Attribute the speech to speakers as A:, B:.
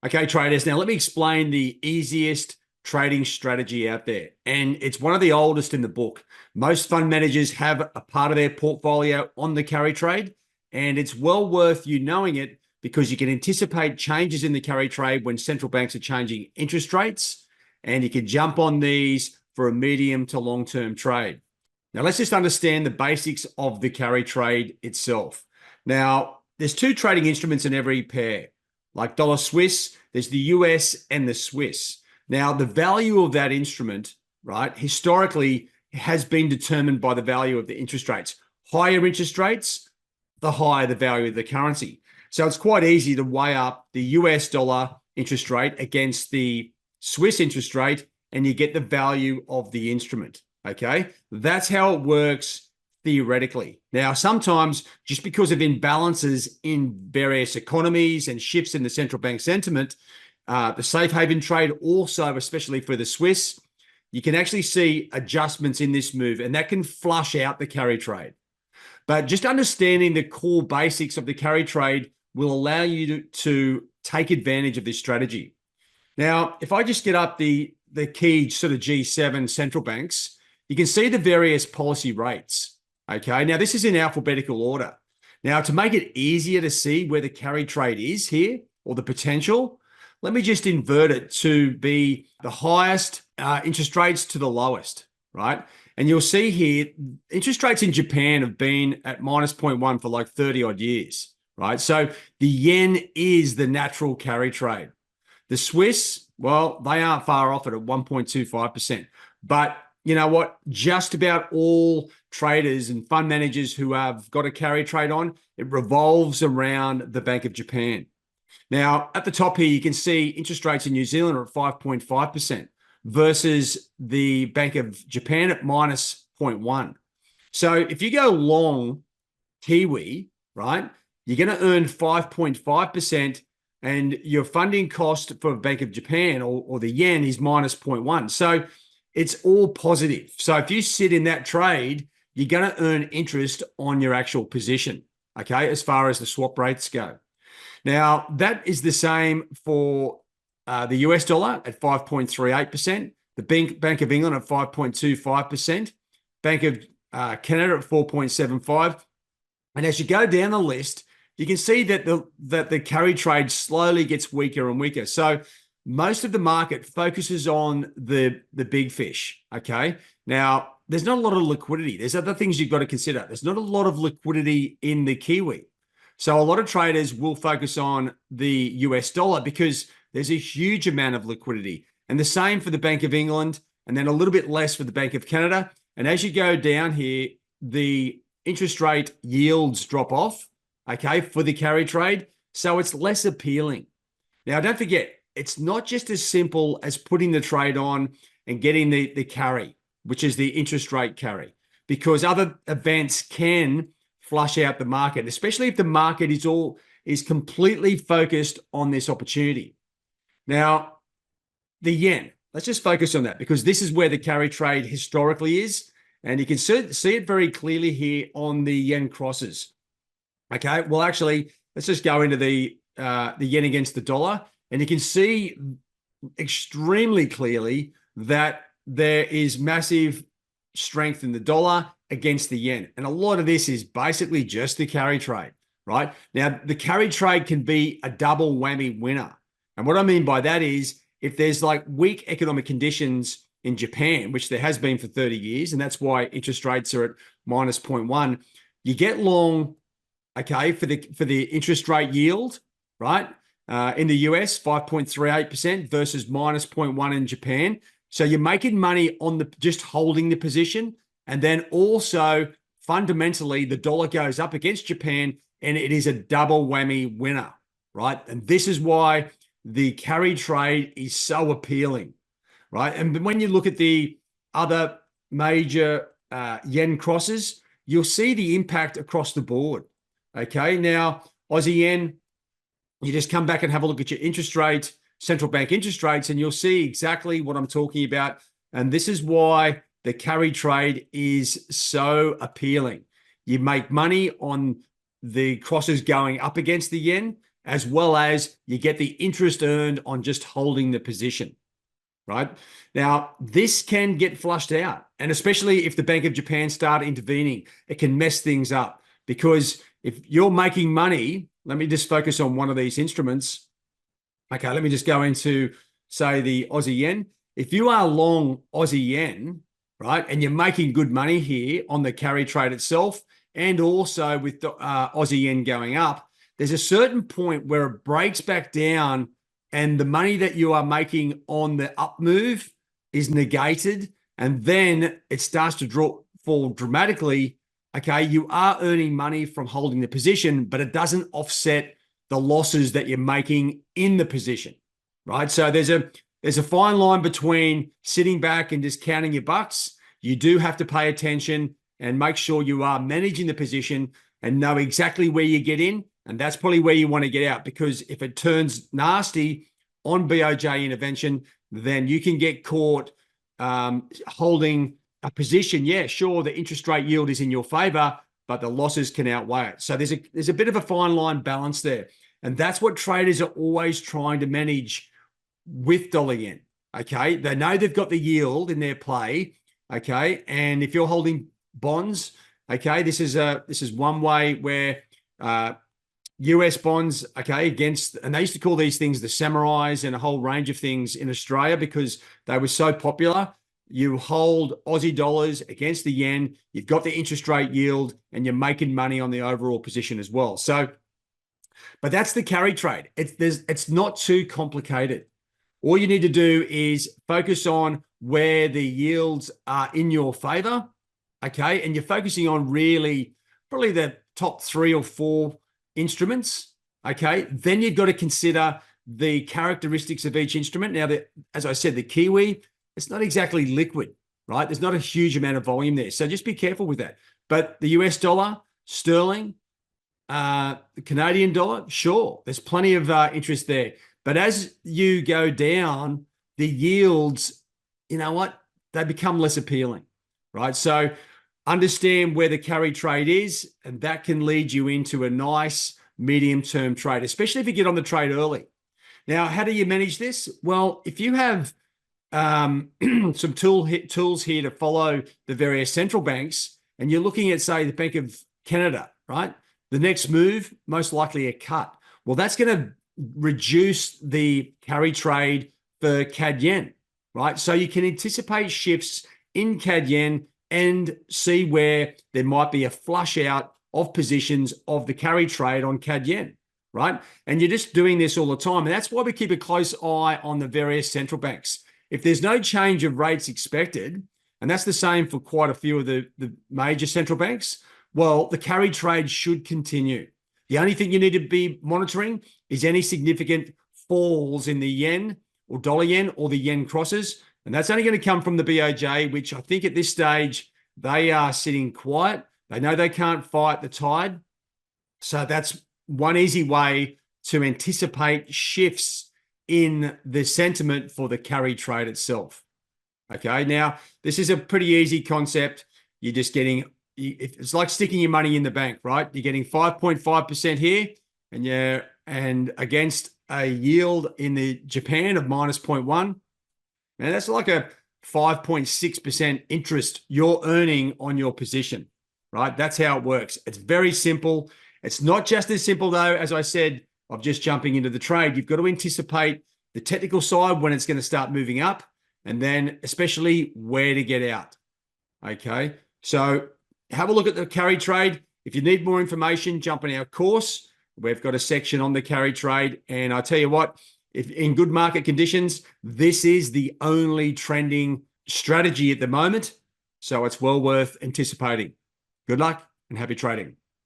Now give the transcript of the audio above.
A: Okay, traders. Now let me explain the easiest trading strategy out there. And it's one of the oldest in the book. Most fund managers have a part of their portfolio on the carry trade. And it's well worth you knowing it because you can anticipate changes in the carry trade when central banks are changing interest rates. And you can jump on these for a medium to long-term trade. Now let's just understand the basics of the carry trade itself. Now, there's two trading instruments in every pair. Like dollar Swiss, there's the US and the Swiss. Now, the value of that instrument, right, historically has been determined by the value of the interest rates. Higher interest rates, the higher the value of the currency. So it's quite easy to weigh up the US dollar interest rate against the Swiss interest rate, and you get the value of the instrument, okay? That's how it works theoretically. Now, sometimes just because of imbalances in various economies and shifts in the central bank sentiment, the safe haven trade also, especially for the Swiss, you can actually see adjustments in this move, and that can flush out the carry trade. But just understanding the core basics of the carry trade will allow you to take advantage of this strategy. Now, if I just get up the key sort of G7 central banks, you can see the various policy rates. Okay, now this is in alphabetical order. Now, to make it easier to see where the carry trade is here, or the potential, let me just invert it to be the highest interest rates to the lowest, right? And you'll see here, interest rates in Japan have been at minus 0.1 for like 30 odd years, right? So the yen is the natural carry trade. The Swiss, well, they aren't far off it at 1.25%. But you know what? Just about all traders and fund managers who have got a carry trade on, it revolves around the Bank of Japan. Now, at the top here, you can see interest rates in New Zealand are at 5.5% versus the Bank of Japan at minus 0.1. So if you go long Kiwi, right, you're going to earn 5.5%, and your funding cost for Bank of Japan or the yen is minus 0.1. So it's all positive. So if you sit in that trade, you're going to earn interest on your actual position, okay, as far as the swap rates go. Now, that is the same for the US dollar at 5.38%, the Bank of England at 5.25%, Bank of Canada at 4.75%. And as you go down the list, you can see that the carry trade slowly gets weaker and weaker. So most of the market focuses on the big fish, okay? Now, there's not a lot of liquidity. There's other things you've got to consider. There's not a lot of liquidity in the Kiwi. So a lot of traders will focus on the US dollar because there's a huge amount of liquidity. And the same for the Bank of England, and then a little bit less for the Bank of Canada. And as you go down here, the interest rate yields drop off, okay, for the carry trade. So it's less appealing. Now, don't forget, it's not just as simple as putting the trade on and getting the carry, which is the interest rate carry, because other events can flush out the market, especially if the market is completely focused on this opportunity. Now, the yen, let's just focus on that because this is where the carry trade historically is. And you can see it very clearly here on the yen crosses. Okay, well, actually, let's just go into the yen against the dollar. And you can see extremely clearly that there is massive strength in the dollar against the yen. And a lot of this is basically just the carry trade, right? Now, the carry trade can be a double whammy winner. And what I mean by that is if there's like weak economic conditions in Japan, which there has been for 30 years, and that's why interest rates are at minus 0.1, you get long, okay, for the interest rate yield, right? In the US, 5.38% versus minus 0.1 in Japan. So you're making money on just holding the position. And then also fundamentally, the dollar goes up against Japan and it is a double whammy winner, right? And this is why the carry trade is so appealing, right? And when you look at the other major yen crosses, you'll see the impact across the board. Okay, now Aussie yen, you just come back and have a look at your interest rate, central bank interest rates, and you'll see exactly what I'm talking about. And this is why the carry trade is so appealing. You make money on the crosses going up against the yen, as well as you get the interest earned on just holding the position, right? Now, this can get flushed out. And especially if the Bank of Japan start intervening, it can mess things up, because if you're making money, let me just focus on one of these instruments. Okay, let me just go into, say, the Aussie yen. If you are long Aussie yen, right, and you're making good money here on the carry trade itself, and also with the Aussie yen going up, there's a certain point where it breaks back down and the money that you are making on the up move is negated, and then it starts to fall dramatically. Okay, you are earning money from holding the position, but it doesn't offset the losses that you're making in the position, right? So there's a fine line between sitting back and just counting your bucks. You do have to pay attention and make sure you are managing the position and know exactly where you get in. And that's probably where you want to get out, because if it turns nasty on BOJ intervention, then you can get caught holding a position. Yeah, sure, the interest rate yield is in your favor, but the losses can outweigh it. So there's a bit of a fine line balance there. And that's what traders are always trying to manage with dollar yen. Okay, they know they've got the yield in their play. Okay, and if you're holding bonds, okay, this is one way where US bonds, okay, against, and they used to call these things the samurais and a whole range of things in Australia because they were so popular. You hold Aussie dollars against the yen, you've got the interest rate yield, and you're making money on the overall position as well. So, but that's the carry trade. It's not too complicated. All you need to do is focus on where the yields are in your favor, okay? And you're focusing on really probably the top 3 or 4 instruments, okay? Then you've got to consider the characteristics of each instrument. Now, as I said, the Kiwi, it's not exactly liquid, right? There's not a huge amount of volume there. So just be careful with that. But the US dollar, sterling, the Canadian dollar, sure, there's plenty of interest there. But as you go down, the yields, you know what? They become less appealing, right? So understand where the carry trade is, and that can lead you into a nice medium-term trade, especially if you get on the trade early. Now, how do you manage this? Well, if you have some tools here to follow the various central banks, and you're looking at, say, the Bank of Canada, right? The next move, most likely a cut. Well, that's going to reduce the carry trade for CAD yen, right? So you can anticipate shifts in CAD yen and see where there might be a flush out of positions of the carry trade on CAD yen, right? And you're just doing this all the time. And that's why we keep a close eye on the various central banks. If there's no change of rates expected, and that's the same for quite a few of the major central banks, well, the carry trade should continue. The only thing you need to be monitoring is any significant falls in the yen or dollar yen or the yen crosses. And that's only going to come from the BOJ, which I think at this stage, they are sitting quiet. They know they can't fight the tide. So that's one easy way to anticipate shifts in the sentiment for the carry trade itself. Okay, now this is a pretty easy concept. You're just getting, it's like sticking your money in the bank, right? You're getting 5.5% here, and against a yield in the Japan of minus 0.1. Now that's like a 5.6% interest you're earning on your position, right? That's how it works. It's very simple. It's not just as simple though, as I said, of just jumping into the trade. You've got to anticipate the technical side when it's going to start moving up, and then especially where to get out. Okay, so have a look at the carry trade. If you need more information, jump in our course. We've got a section on the carry trade. And I tell you what, if in good market conditions, this is the only trending strategy at the moment. So it's well worth anticipating. Good luck and happy trading.